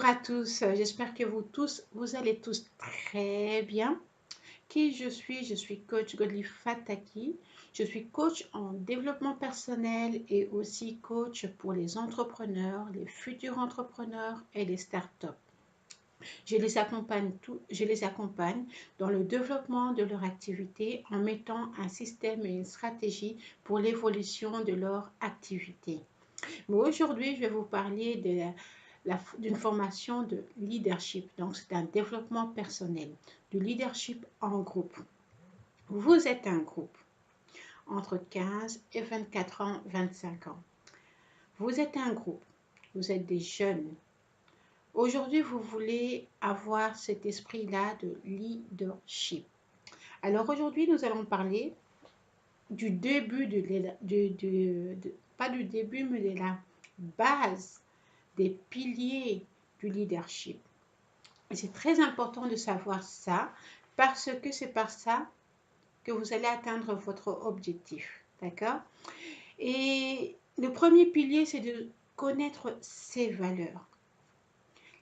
à tous, j'espère que vous allez tous très bien. Qui je suis? Je suis coach Godly Fataki. Je suis coach en développement personnel et aussi coach pour les entrepreneurs, les futurs entrepreneurs et les startups. Je les accompagne dans le développement de leur activité en mettant un système et une stratégie pour l'évolution de leur activité. Mais aujourd'hui, je vais vous parler d'une formation de leadership. Donc, c'est un développement personnel, du leadership en groupe. Vous êtes un groupe entre 15 et 24 ans, 25 ans. Vous êtes un groupe, vous êtes des jeunes. Aujourd'hui, vous voulez avoir cet esprit-là de leadership. Alors aujourd'hui, nous allons parler du début, pas du début, mais de la base des piliers du leadership. Et c'est très important de savoir ça parce que c'est par ça que vous allez atteindre votre objectif. D'accord? Et le premier pilier, c'est de connaître ses valeurs.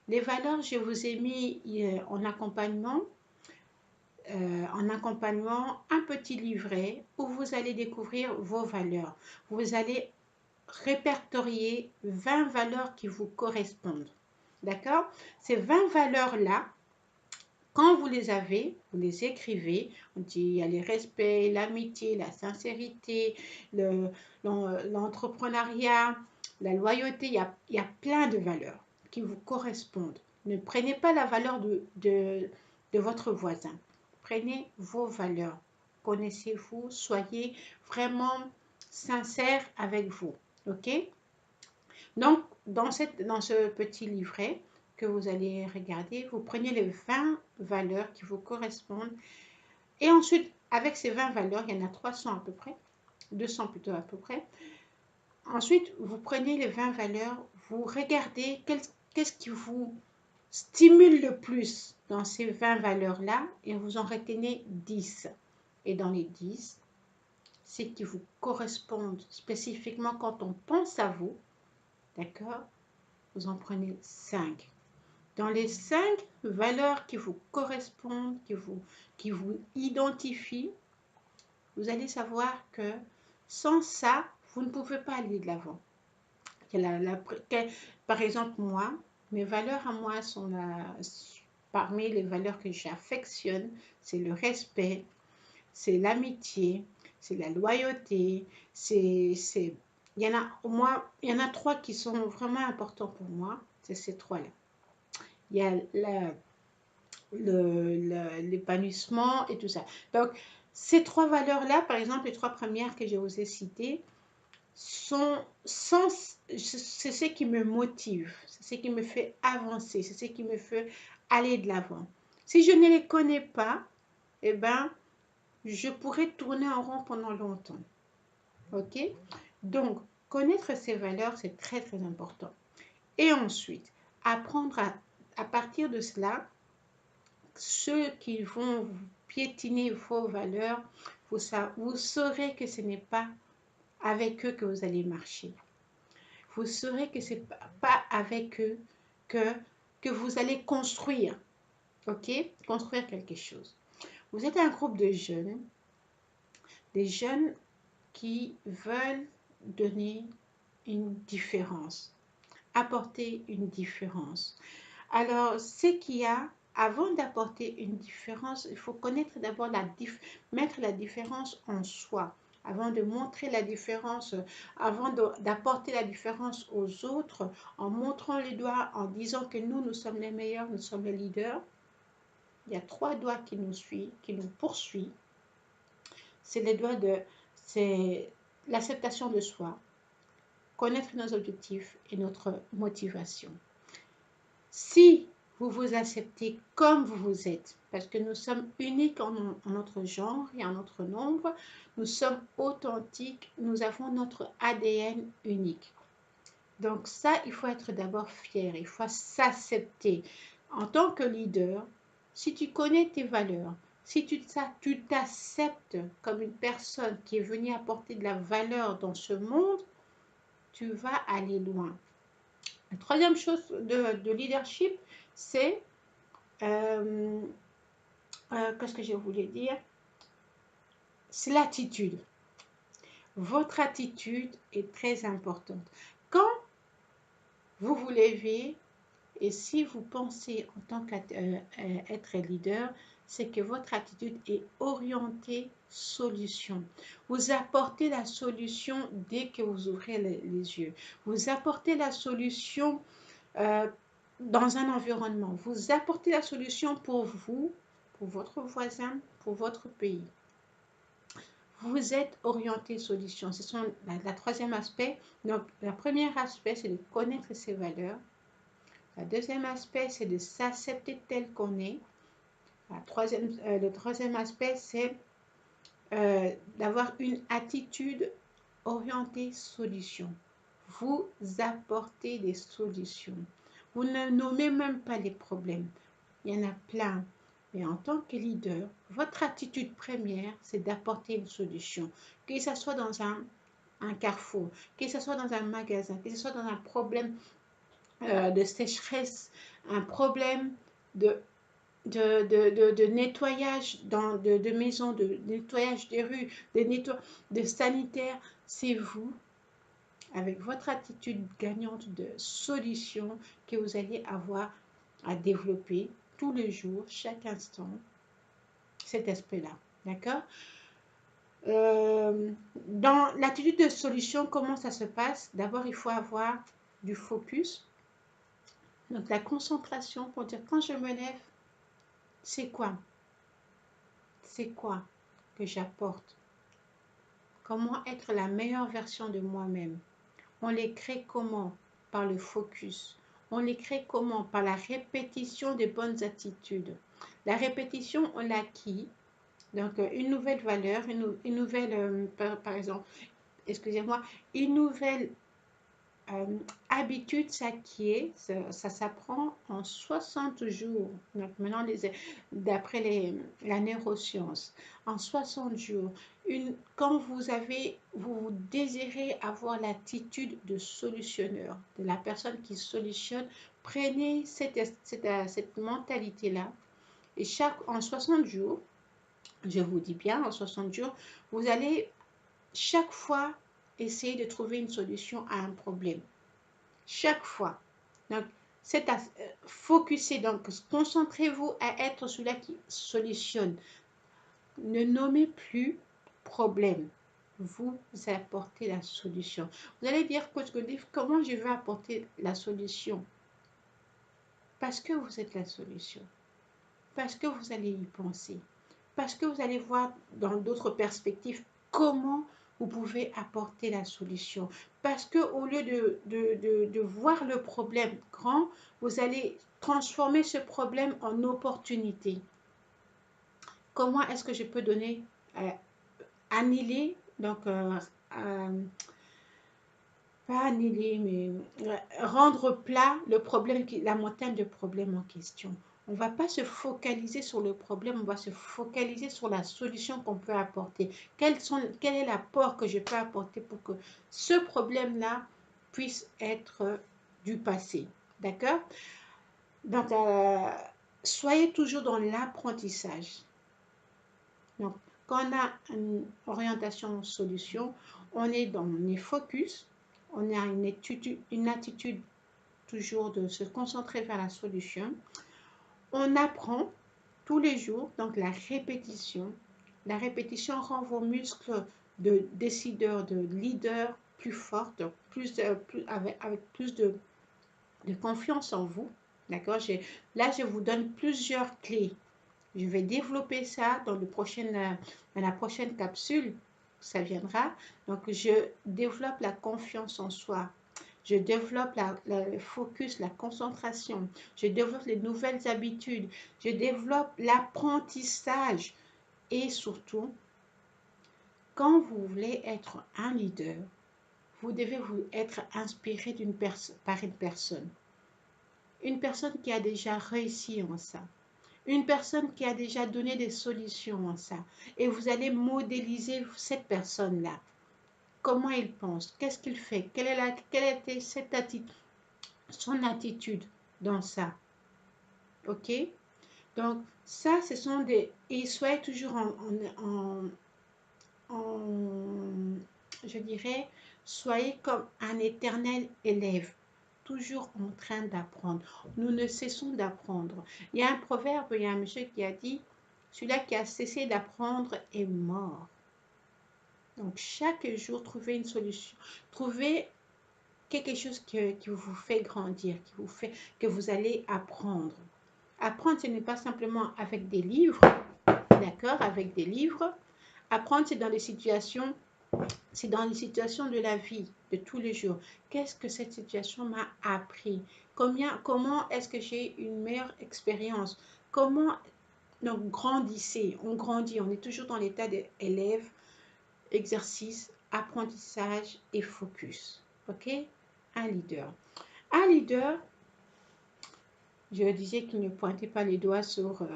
Les valeurs, je vous ai mis en accompagnement un petit livret où vous allez découvrir vos valeurs. Vous allez répertorier 20 valeurs qui vous correspondent. D'accord? Ces 20 valeurs-là, quand vous les avez, vous les écrivez. On dit il y a le respect, l'amitié, la sincérité, l'entrepreneuriat, la loyauté. Il y a plein de valeurs qui vous correspondent. Ne prenez pas la valeur de votre voisin. Prenez vos valeurs. Connaissez-vous, soyez vraiment sincère avec vous. OK? Donc, dans ce petit livret que vous allez regarder, vous prenez les 20 valeurs qui vous correspondent. Et ensuite, avec ces 20 valeurs, il y en a 300 à peu près, 200 plutôt à peu près. Ensuite, vous prenez les 20 valeurs, vous regardez qu'est-ce qui vous stimule le plus dans ces 20 valeurs-là et vous en retenez 10. Et dans les 10, c'est qui vous correspondent spécifiquement quand on pense à vous, d'accord? Vous en prenez 5. Dans les 5 valeurs qui vous correspondent, qui vous identifient, vous allez savoir que sans ça, vous ne pouvez pas aller de l'avant. Par exemple, moi, mes valeurs à moi sont parmi les valeurs que j'affectionne, c'est le respect, c'est l'amitié, c'est la loyauté, il y en a au moins, il y en a 3 qui sont vraiment importants pour moi, c'est ces 3-là. Il y a l'épanouissement et tout ça. Donc, ces 3 valeurs-là, par exemple, les 3 premières que je vous ai citées, c'est ce qui me motive, c'est ce qui me fait avancer, c'est ce qui me fait aller de l'avant. Si je ne les connais pas, eh ben, je pourrais tourner en rond pendant longtemps. OK? Donc, connaître ces valeurs, c'est très, très important. Et ensuite, apprendre à partir de cela, ceux qui vont piétiner vos valeurs, vous saurez que ce n'est pas avec eux que vous allez marcher. Vous saurez que ce n'est pas avec eux que vous allez construire. OK? Construire quelque chose. Vous êtes un groupe de jeunes, des jeunes qui veulent donner une différence, apporter une différence. Alors, ce qu'il y a, avant d'apporter une différence, il faut connaître d'abord mettre la différence en soi. Avant de montrer la différence, avant d'apporter la différence aux autres, en montrant les doigts, en disant que nous sommes les meilleurs, nous sommes les leaders, il y a 3 doigts qui nous suivent, qui nous poursuivent. C'est l'acceptation de soi, connaître nos objectifs et notre motivation. Si vous vous acceptez comme vous êtes, parce que nous sommes uniques en notre genre et en notre nombre, nous sommes authentiques, nous avons notre ADN unique. Donc ça, il faut être d'abord fier, il faut s'accepter. En tant que leader, si tu connais tes valeurs, si tu t'acceptes comme une personne qui est venue apporter de la valeur dans ce monde, tu vas aller loin. La troisième chose de leadership, c'est, qu'est-ce que je voulais dire? C'est l'attitude. Votre attitude est très importante. Quand vous vous levez et si vous pensez en tant qu'être leader, c'est que votre attitude est orientée solution. Vous apportez la solution dès que vous ouvrez les yeux. Vous apportez la solution dans un environnement. Vous apportez la solution pour vous, pour votre voisin, pour votre pays. Vous êtes orienté solution. Ce sont la troisième aspect. Donc, le premier aspect, c'est de connaître ses valeurs. Le deuxième aspect, c'est de s'accepter tel qu'on est. Le troisième aspect, c'est d'avoir une attitude orientée solution. Vous apportez des solutions. Vous ne nommez même pas les problèmes. Il y en a plein. Mais en tant que leader, votre attitude première, c'est d'apporter une solution. Que ce soit dans un carrefour, que ce soit dans un magasin, que ce soit dans un problème de sécheresse, un problème de nettoyage de maisons, de nettoyage des rues, de sanitaire, c'est vous, avec votre attitude gagnante de solution, que vous allez avoir à développer tous les jours, chaque instant, cet aspect-là. D'accord? Dans l'attitude de solution, comment ça se passe? D'abord, il faut avoir du focus, donc la concentration pour dire quand je me lève, c'est quoi? C'est quoi que j'apporte? Comment être la meilleure version de moi-même? On les crée comment? Par le focus. On les crée comment? Par la répétition des bonnes attitudes. La répétition, on l'acquit. Donc, une nouvelle valeur, une nouvelle, par exemple, excusez-moi, une nouvelle habitude s'acquiert, ça s'apprend en 60 jours. Donc maintenant, d'après la neuroscience, en 60 jours, quand vous désirez avoir l'attitude de solutionneur, de la personne qui solutionne, prenez cette mentalité-là et en 60 jours, je vous dis bien, en 60 jours, vous allez chaque fois essayer de trouver une solution à un problème. Chaque fois. Donc, c'est à focuser. Donc, concentrez-vous à être celui-là qui solutionne. Ne nommez plus problème. Vous apportez la solution. Vous allez dire, coach Godif, comment je vais apporter la solution? Parce que vous êtes la solution. Parce que vous allez y penser. Parce que vous allez voir dans d'autres perspectives comment vous pouvez apporter la solution. Parce que au lieu de voir le problème grand, vous allez transformer ce problème en opportunité. Comment est-ce que je peux donner, annihiler, donc pas annihiler, mais rendre plat le problème, la montagne de problèmes en question. On ne va pas se focaliser sur le problème, on va se focaliser sur la solution qu'on peut apporter. Quel est l'apport que je peux apporter pour que ce problème-là puisse être du passé. D'accord? Donc, soyez toujours dans l'apprentissage. Donc, quand on a une orientation solution, on est focus, on a une attitude toujours de se concentrer vers la solution. On apprend tous les jours, donc la répétition. La répétition rend vos muscles de décideur, de leader plus fortes, avec plus de confiance en vous. D'accord? Là, je vous donne plusieurs clés. Je vais développer ça dans la prochaine capsule. Ça viendra. Donc, je développe la confiance en soi. Je développe le focus, la concentration. Je développe les nouvelles habitudes. Je développe l'apprentissage. Et surtout, quand vous voulez être un leader, vous devez vous être inspiré par une personne. Une personne qui a déjà réussi en ça. Une personne qui a déjà donné des solutions en ça. Et vous allez modéliser cette personne-là. Comment il pense? Qu'est-ce qu'il fait? Quelle était cette attitude? son attitude dans ça. OK? Donc, ça, ce sont des... Et soyez toujours je dirais, soyez comme un éternel élève, toujours en train d'apprendre. Nous ne cessons d'apprendre. Il y a un proverbe, il y a un monsieur qui a dit, celui-là qui a cessé d'apprendre est mort. Donc, chaque jour, trouvez une solution. Trouvez quelque chose qui vous fait grandir, qui vous fait, que vous allez apprendre. Apprendre, ce n'est pas simplement avec des livres, d'accord, avec des livres. Apprendre, c'est dans les situations de la vie, de tous les jours. Qu'est-ce que cette situation m'a appris? Comment est-ce que j'ai une meilleure expérience? Comment, donc, grandissez, on grandit, on est toujours dans l'état d'élève, exercice, apprentissage et focus. OK? Un leader. Un leader, je disais qu'il ne pointait pas les doigts sur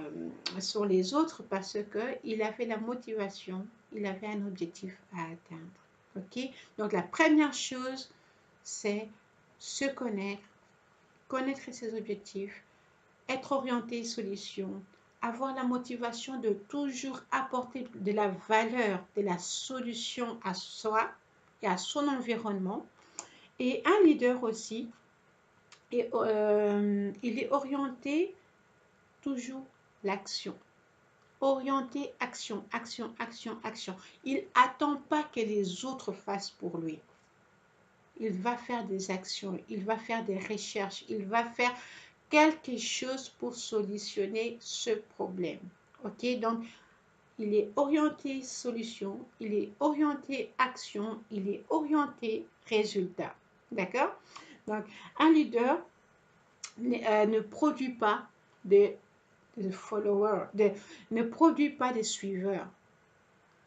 les autres parce qu'il avait la motivation, il avait un objectif à atteindre. OK? Donc, la première chose, c'est se connaître, connaître ses objectifs, être orienté solution, avoir la motivation de toujours apporter de la valeur, de la solution à soi et à son environnement. Et un leader aussi, il est orienté toujours l'action. Orienté action, action, action, action. Il n'attend pas que les autres fassent pour lui. Il va faire des actions, il va faire des recherches, il va faire quelque chose pour solutionner ce problème. OK? Donc, il est orienté solution, il est orienté action, il est orienté résultat. D'accord? Donc, un leader ne produit pas de followers, ne produit pas des suiveurs.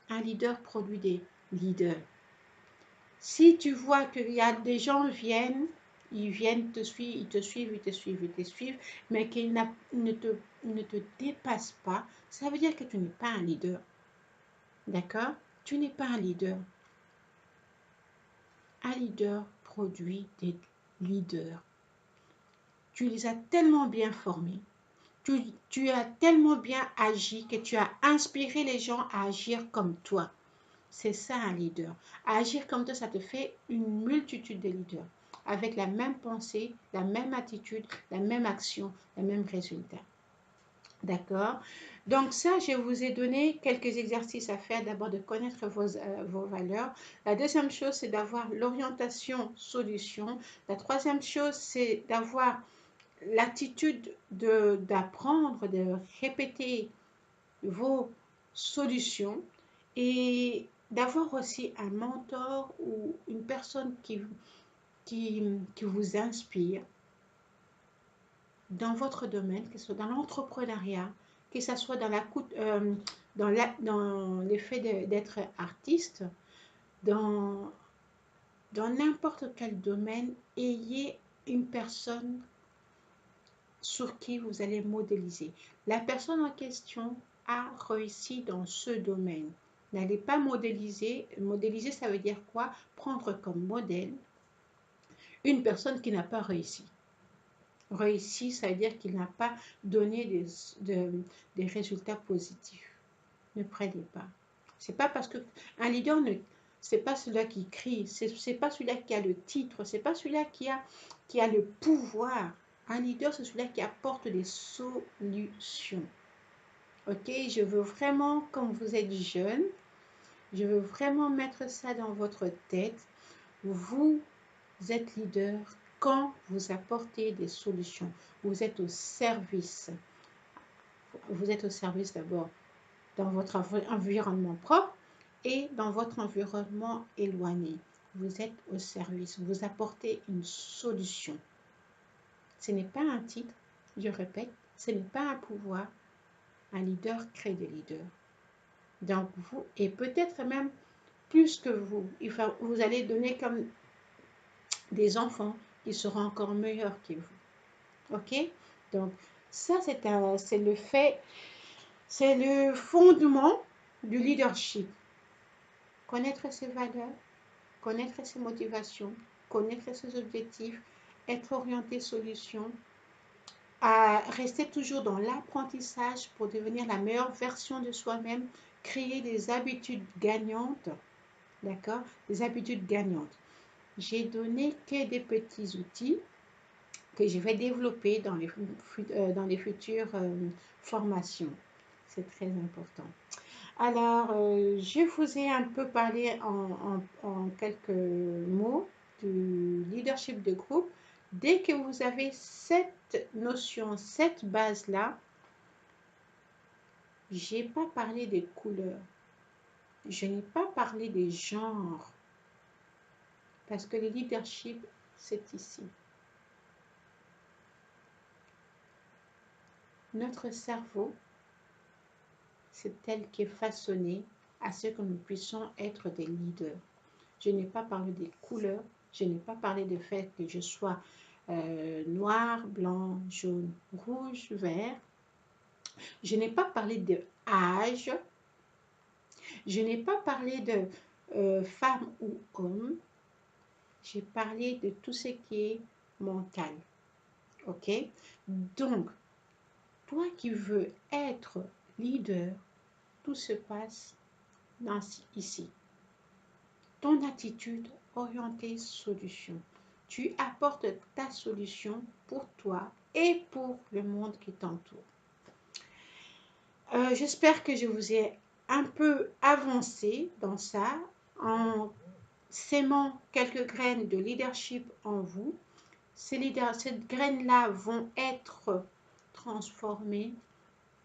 Un leader produit des leaders. Si tu vois qu'il y a des gens ils viennent te suivre, ils te suivent, ils te suivent, ils te suivent, mais qu'ils ne te dépassent pas, ça veut dire que tu n'es pas un leader. D'accord? Tu n'es pas un leader. Un leader produit des leaders. Tu les as tellement bien formés. Tu as tellement bien agi que tu as inspiré les gens à agir comme toi. C'est ça un leader. Agir comme toi, ça te fait une multitude de leaders avec la même pensée, la même attitude, la même action, le même résultat. D'accord? Donc ça, je vous ai donné quelques exercices à faire. D'abord, de connaître vos valeurs. La deuxième chose, c'est d'avoir l'orientation solution. La troisième chose, c'est d'avoir l'attitude d'apprendre, de répéter vos solutions et d'avoir aussi un mentor ou une personne qui vous inspire dans votre domaine, que ce soit dans l'entrepreneuriat, que ce soit dans l'effet d'être artiste, dans n'importe quel domaine, ayez une personne sur qui vous allez modéliser. La personne en question a réussi dans ce domaine. N'allez pas modéliser. Modéliser, ça veut dire quoi? Prendre comme modèle une personne qui n'a pas réussi. Réussi, ça veut dire qu'il n'a pas donné des résultats positifs. Ne prenez pas. C'est pas parce que un leader c'est pas celui-là qui crie, c'est pas celui-là qui a le titre, c'est pas celui-là qui a le pouvoir. Un leader, c'est celui-là qui apporte des solutions. Ok, je veux vraiment, comme vous êtes jeune, je veux vraiment mettre ça dans votre tête. Vous êtes leader quand vous apportez des solutions. Vous êtes au service. Vous êtes au service d'abord dans votre environnement propre et dans votre environnement éloigné. Vous êtes au service. Vous apportez une solution. Ce n'est pas un titre, je répète, ce n'est pas un pouvoir. Un leader crée des leaders. Donc vous, et peut-être même plus que vous, vous allez donner comme des enfants qui seront encore meilleurs que vous. OK? Donc ça, c'est le fait, c'est le fondement du leadership. Connaître ses valeurs, connaître ses motivations, connaître ses objectifs, être orienté solution, à rester toujours dans l'apprentissage pour devenir la meilleure version de soi-même, créer des habitudes gagnantes, d'accord? Des habitudes gagnantes. J'ai donné que des petits outils que je vais développer dans les futures formations. C'est très important. Alors, je vous ai un peu parlé en quelques mots du leadership de groupe. Dès que vous avez cette notion, cette base-là, je n'ai pas parlé des couleurs, je n'ai pas parlé des genres, parce que le leadership, c'est ici. Notre cerveau, c'est tel qui est façonné à ce que nous puissions être des leaders. Je n'ai pas parlé des couleurs, je n'ai pas parlé du fait que je sois noir, blanc, jaune, rouge, vert. Je n'ai pas parlé de âge. Je n'ai pas parlé de femme ou homme. J'ai parlé de tout ce qui est mental. Ok? Donc, toi qui veux être leader, tout se passe ici. Ton attitude orientée solution. Tu apportes ta solution pour toi et pour le monde qui t'entoure. J'espère que je vous ai un peu avancé dans ça en sémant quelques graines de leadership en vous. Ces graines-là vont être transformées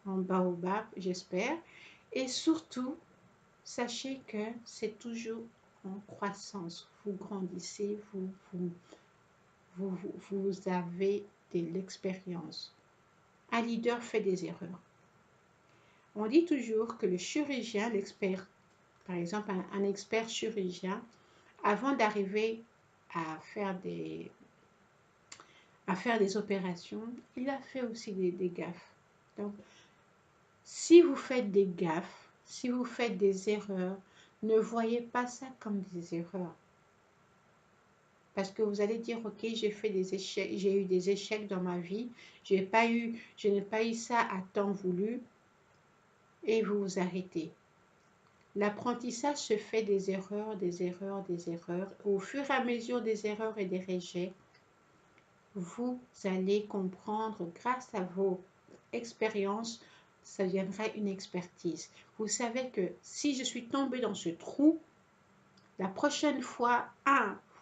en baobab, j'espère. Et surtout, sachez que c'est toujours en croissance. Vous grandissez, vous avez de l'expérience. Un leader fait des erreurs. On dit toujours que le chirurgien, l'expert, par exemple un expert chirurgien, avant d'arriver à faire des opérations, il a fait aussi des gaffes. Donc, si vous faites des gaffes, si vous faites des erreurs, ne voyez pas ça comme des erreurs. Parce que vous allez dire, ok, j'ai fait des échecs, j'ai eu des échecs dans ma vie, je n'ai pas eu ça à temps voulu, et vous vous arrêtez. L'apprentissage se fait des erreurs, des erreurs, des erreurs. Au fur et à mesure des erreurs et des rejets, vous allez comprendre grâce à vos expériences, ça deviendra une expertise. Vous savez que si je suis tombée dans ce trou, la prochaine fois,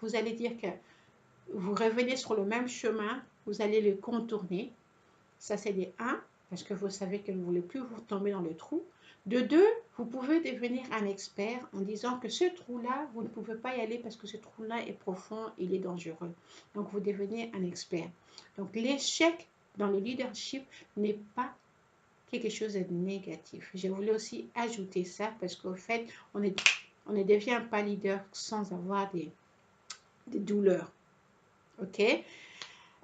vous allez dire que vous revenez sur le même chemin, vous allez le contourner. Ça, c'est des 1, parce que vous savez que vous ne voulez plus vous tomber dans le trou. De 2, vous pouvez devenir un expert en disant que ce trou-là, vous ne pouvez pas y aller parce que ce trou-là est profond, il est dangereux. Donc, vous devenez un expert. Donc, l'échec dans le leadership n'est pas quelque chose de négatif. Je voulais aussi ajouter ça parce qu'au fait, on ne devient pas leader sans avoir des douleurs. OK?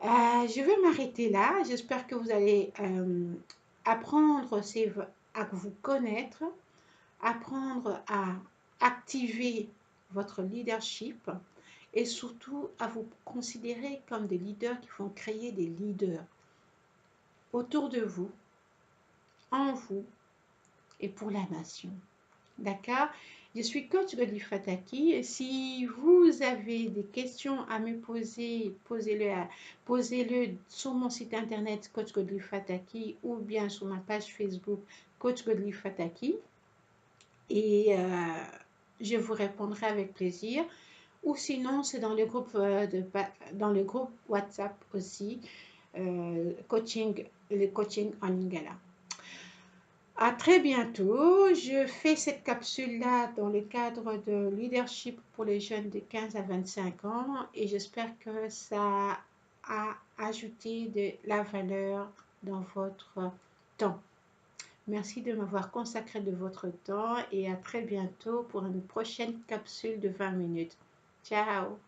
Je vais m'arrêter là. J'espère que vous allez apprendre à vous connaître, apprendre à activer votre leadership et surtout à vous considérer comme des leaders qui vont créer des leaders autour de vous, en vous et pour la nation. D'accord? Je suis coach Godly Fataki et si vous avez des questions à me poser, posez-le sur mon site internet Coach Godly Fataki ou bien sur ma page Facebook Coach Godly Fataki et je vous répondrai avec plaisir. Ou sinon, c'est dans le groupe WhatsApp aussi, le coaching en Lingala. À très bientôt. Je fais cette capsule-là dans le cadre de leadership pour les jeunes de 15 à 25 ans et j'espère que ça a ajouté de la valeur dans votre temps. Merci de m'avoir consacré de votre temps et à très bientôt pour une prochaine capsule de 20 minutes. Ciao!